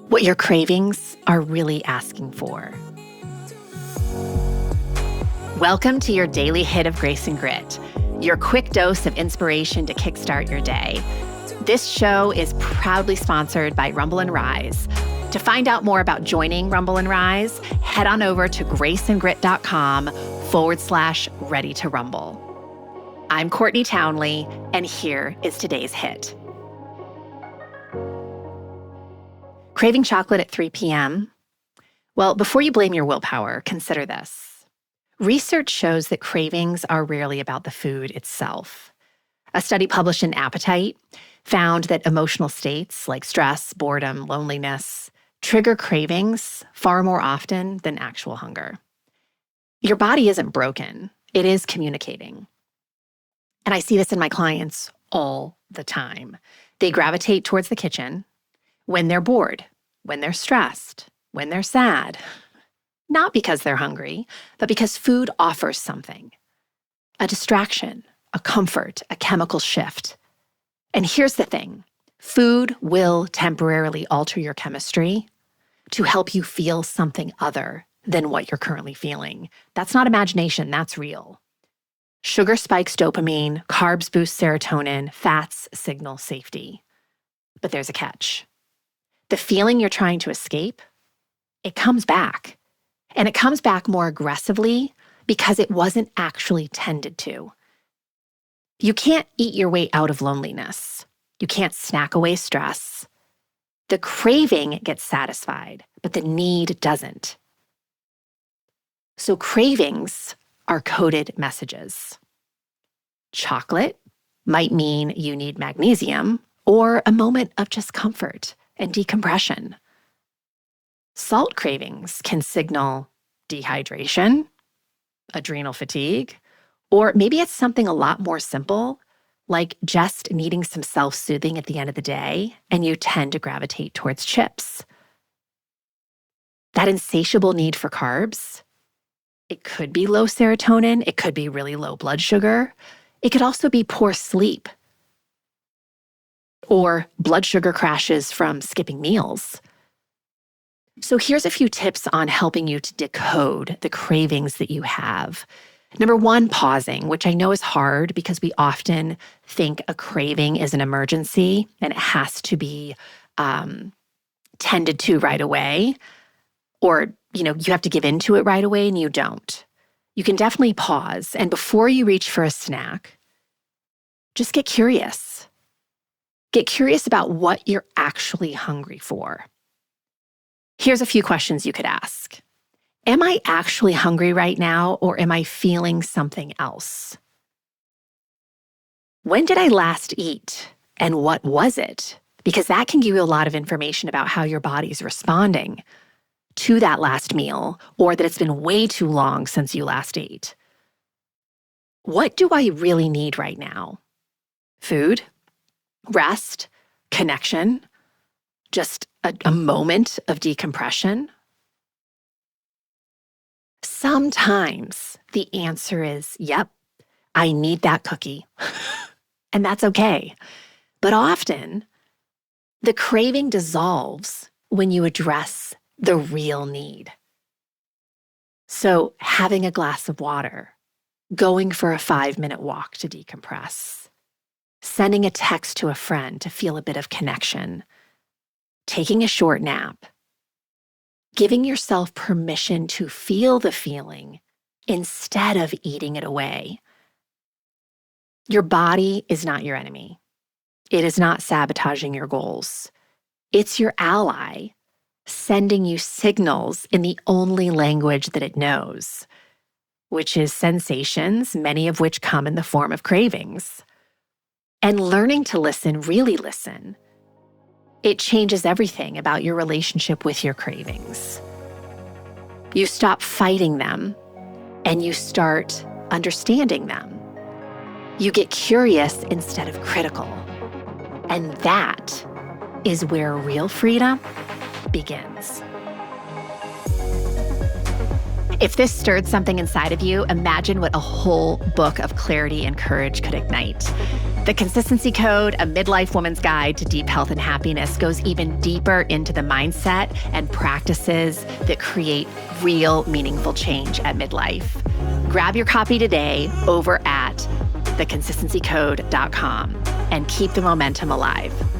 what your cravings are really asking for. Welcome to your daily hit of grace and grit, your quick dose of inspiration to kickstart your day. This show is proudly sponsored by Rumble and Rise. To find out more about joining Rumble and Rise, head on over to graceandgrit.com/ready to rumble. I'm Courtney Townley, and here is today's hit. Craving chocolate at 3 p.m.? Well, before you blame your willpower, consider this. Research shows that cravings are rarely about the food itself. A study published in Appetite found that emotional states like stress, boredom, loneliness trigger cravings far more often than actual hunger. Your body isn't broken. It is communicating. And I see this in my clients all the time. They gravitate towards the kitchen when they're bored, when they're stressed, when they're sad. Not because they're hungry, but because food offers something. A distraction, a comfort, a chemical shift. And here's the thing. Food will temporarily alter your chemistry to help you feel something other than what you're currently feeling. That's not imagination, that's real. Sugar spikes dopamine, carbs boost serotonin, fats signal safety. But there's a catch. The feeling you're trying to escape, it comes back. And it comes back more aggressively because it wasn't actually tended to. You can't eat your way out of loneliness. You can't snack away stress. The craving gets satisfied, but the need doesn't. So cravings are coded messages. Chocolate might mean you need magnesium or a moment of just comfort and decompression. Salt cravings can signal dehydration, adrenal fatigue, or maybe it's something a lot more simple, like just needing some self-soothing at the end of the day, and you tend to gravitate towards chips. That insatiable need for carbs, it could be low serotonin, it could be really low blood sugar, it could also be poor sleep, or blood sugar crashes from skipping meals. So here's a few tips on helping you to decode the cravings that you have. Number one, pausing, which I know is hard because we often think a craving is an emergency and it has to be tended to right away. Or, you have to give into it right away, and you don't. You can definitely pause. And before you reach for a snack, just get curious. Get curious about what you're actually hungry for. Here's a few questions you could ask. Am I actually hungry right now, or am I feeling something else? When did I last eat, and what was it? Because that can give you a lot of information about how your body's responding to that last meal, or that it's been way too long since you last ate. What do I really need right now? Food, rest, connection, just a moment of decompression? Sometimes the answer is, yep, I need that cookie. And that's okay. But often, the craving dissolves when you address the real need. So having a glass of water, going for a 5-minute walk to decompress, sending a text to a friend to feel a bit of connection, taking a short nap, giving yourself permission to feel the feeling instead of eating it away. Your body is not your enemy. It is not sabotaging your goals. It's your ally, sending you signals in the only language that it knows, which is sensations, many of which come in the form of cravings. And learning to listen, really listen, it changes everything about your relationship with your cravings. You stop fighting them and you start understanding them. You get curious instead of critical. And that is where real freedom begins. If this stirred something inside of you, imagine what a whole book of clarity and courage could ignite. The Consistency Code, a midlife woman's guide to deep health and happiness, goes even deeper into the mindset and practices that create real, meaningful change at midlife. Grab your copy today over at theconsistencycode.com and keep the momentum alive.